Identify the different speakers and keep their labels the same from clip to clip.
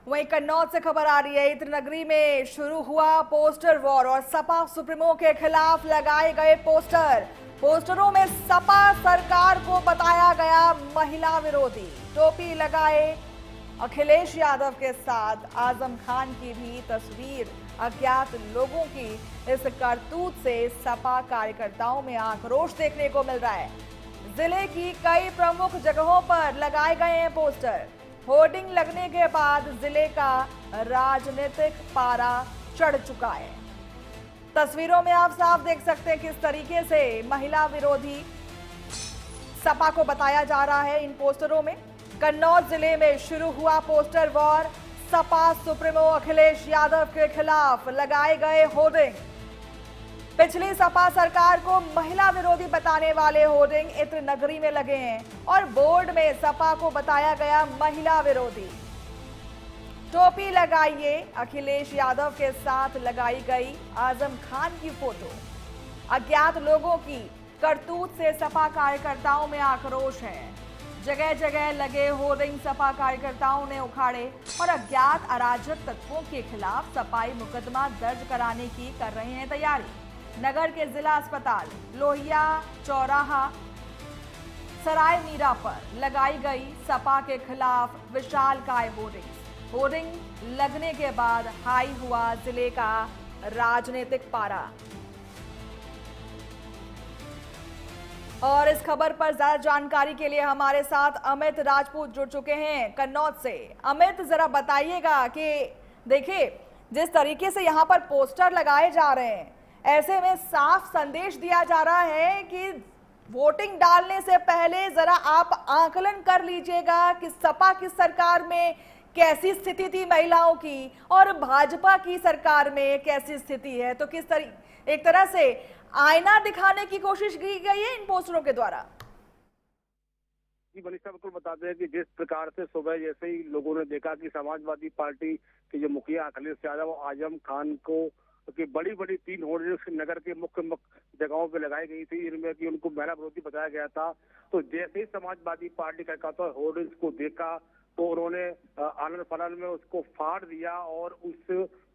Speaker 1: वहीं कन्नौज से खबर आ रही है। इत्र नगरी में शुरू हुआ पोस्टर वॉर और सपा सुप्रीमो के खिलाफ लगाए गए पोस्टरों में सपा सरकार को बताया गया महिला विरोधी। टोपी लगाए अखिलेश यादव के साथ आजम खान की भी तस्वीर। अज्ञात लोगों की इस करतूत से सपा कार्यकर्ताओं में आक्रोश देखने को मिल रहा है। जिले की कई प्रमुख जगहों पर लगाए गए हैं पोस्टर। होर्डिंग लगने के बाद जिले का राजनीतिक पारा चढ़ चुका है। तस्वीरों में आप साफ देख सकते हैं किस तरीके से महिला विरोधी सपा को बताया जा रहा है इन पोस्टरों में। कन्नौज जिले में शुरू हुआ poster war. Sapa supremo Akhilesh Yadav के खिलाफ लगाए गए होर्डिंग। पिछली सपा सरकार को महिला विरोधी बताने वाले होर्डिंग इत्र नगरी में लगे हैं और बोर्ड में सपा को बताया गया महिला विरोधी। टोपी लगाइए अखिलेश यादव के साथ लगाई गई आजम खान की फोटो। अज्ञात लोगों की करतूत से सपा कार्यकर्ताओं में आक्रोश है। जगह जगह लगे होर्डिंग सपा कार्यकर्ताओं ने उखाड़े और अज्ञात अराजक तत्वों के खिलाफ सफाई मुकदमा दर्ज कराने की कर रहे हैं तैयारी। नगर के जिला अस्पताल लोहिया चौराहा सराय मीरा पर लगाई गई सपा के खिलाफ विशालकाय होर्डिंग लगने के बाद हाई हुआ जिले का राजनीतिक पारा। और इस खबर पर ज्यादा जानकारी के लिए हमारे साथ अमित राजपूत जुड़ चुके हैं कन्नौज से। अमित, जरा बताइएगा कि देखिए जिस तरीके से यहाँ पर पोस्टर लगाए जा रहे हैं, ऐसे में साफ संदेश दिया जा रहा है कि वोटिंग डालने से पहले जरा आप आकलन कर लीजिएगा कि सपा की सरकार में कैसी स्थिति थी महिलाओं की और भाजपा की सरकार में कैसी स्थिति है। तो एक तरह से आईना दिखाने की कोशिश की गई है इन पोस्टरों के द्वारा।
Speaker 2: जी मनीषा, बिल्कुल बताते हैं कि जिस प्रकार से सुबह जैसे ही लोगों ने देखा कि समाजवादी पार्टी के जो मुखिया अखिलेश यादव और आजम खान को कि बड़ी बड़ी 3 होर्डिंग्स नगर के मुख्य जगहों पे लगाई गई थी, इनमें कि उनको महिला विरोधी बताया गया था। तो जैसे ही समाजवादी पार्टी कार्यकर्ता होर्डिंग्स को देखा तो उन्होंने आनंद फानंद में उसको फाड़ दिया और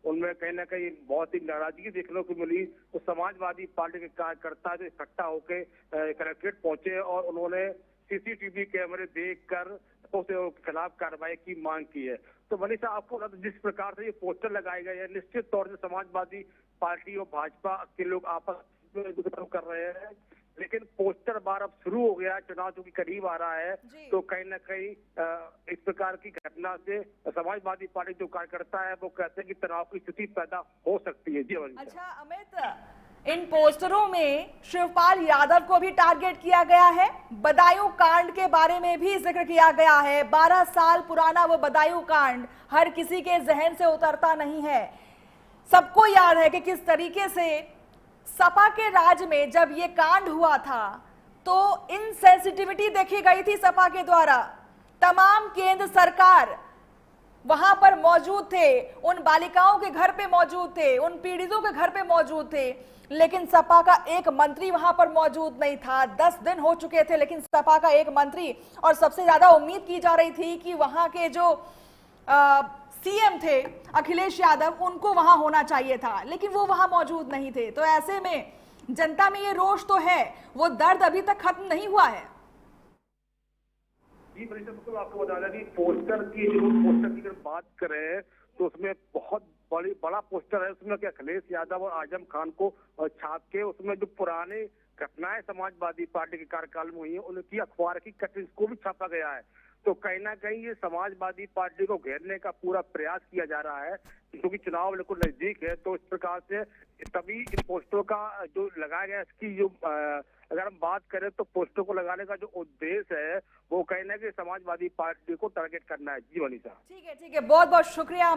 Speaker 2: उनमें कहीं ना कहीं बहुत ही नाराजगी देखने को मिली। तो समाजवादी पार्टी के कार्यकर्ता जो इकट्ठा होकर कलेक्ट्रेट पहुंचे और उन्होंने सीसीटीवी कैमरे देखकर उसके खिलाफ कार्रवाई की मांग की है। तो मनीषा, आपको जिस प्रकार से ये पोस्टर लगाए गए हैं, निश्चित तौर से समाजवादी पार्टी और भाजपा के लोग आपस में कर रहे हैं, लेकिन पोस्टर बार अब शुरू हो गया। चुनाव जो कि करीब आ रहा है, तो कहीं ना कहीं इस प्रकार की घटना से समाजवादी पार्टी जो कार्यकर्ता है वो कहते हैं कि तनाव की स्थिति पैदा हो सकती है। जी मनीषा।
Speaker 1: अच्छा अमित, इन पोस्टरों में शिवपाल यादव को भी टारगेट किया गया है। बदायूं कांड के बारे में भी जिक्र किया गया है। 12 साल पुराना वो बदायूं कांड हर किसी के जहन से उतरता नहीं है। सबको याद है कि किस तरीके से सपा के राज में जब ये कांड हुआ था तो इनसेंसिटिविटी देखी गई थी सपा के द्वारा। तमाम केंद्र सरकार वहां पर मौजूद थे, उन बालिकाओं के घर पे मौजूद थे, उन पीड़ितों के घर पे मौजूद थे, लेकिन सपा का एक मंत्री वहां पर मौजूद नहीं था। 10 दिन हो चुके थे लेकिन सपा का एक मंत्री, और सबसे ज्यादा उम्मीद की जा रही थी कि वहां के जो सीएम थे अखिलेश यादव, उनको वहां होना चाहिए था, लेकिन वो वहां मौजूद नहीं थे। तो ऐसे में जनता में ये रोष तो है, वो दर्द अभी तक खत्म नहीं हुआ है।
Speaker 2: जी मनीषा, बिल्कुल आपको बता दें कि पोस्टर की अगर बात करें तो उसमें बहुत बड़ा पोस्टर है। उसमें क्या अखिलेश यादव और आजम खान को छाप के उसमें जो पुराने घटनाएं समाजवादी पार्टी के कार्यकाल में हुई है उनकी अखबार की कटिंग को भी छापा गया है। तो कहीं ना कहीं ये समाजवादी पार्टी को घेरने का पूरा प्रयास किया जा रहा है, क्योंकि चुनाव बिल्कुल नजदीक है। तो इस प्रकार से तभी इन पोस्टरों का जो लगाया गया, इसकी जो अगर हम बात करें तो पोस्टर को लगाने का जो उद्देश्य है वो कहीं ना कहीं समाजवादी पार्टी को टारगेट करना है। जी मनीषा।
Speaker 1: ठीक है, बहुत बहुत शुक्रिया।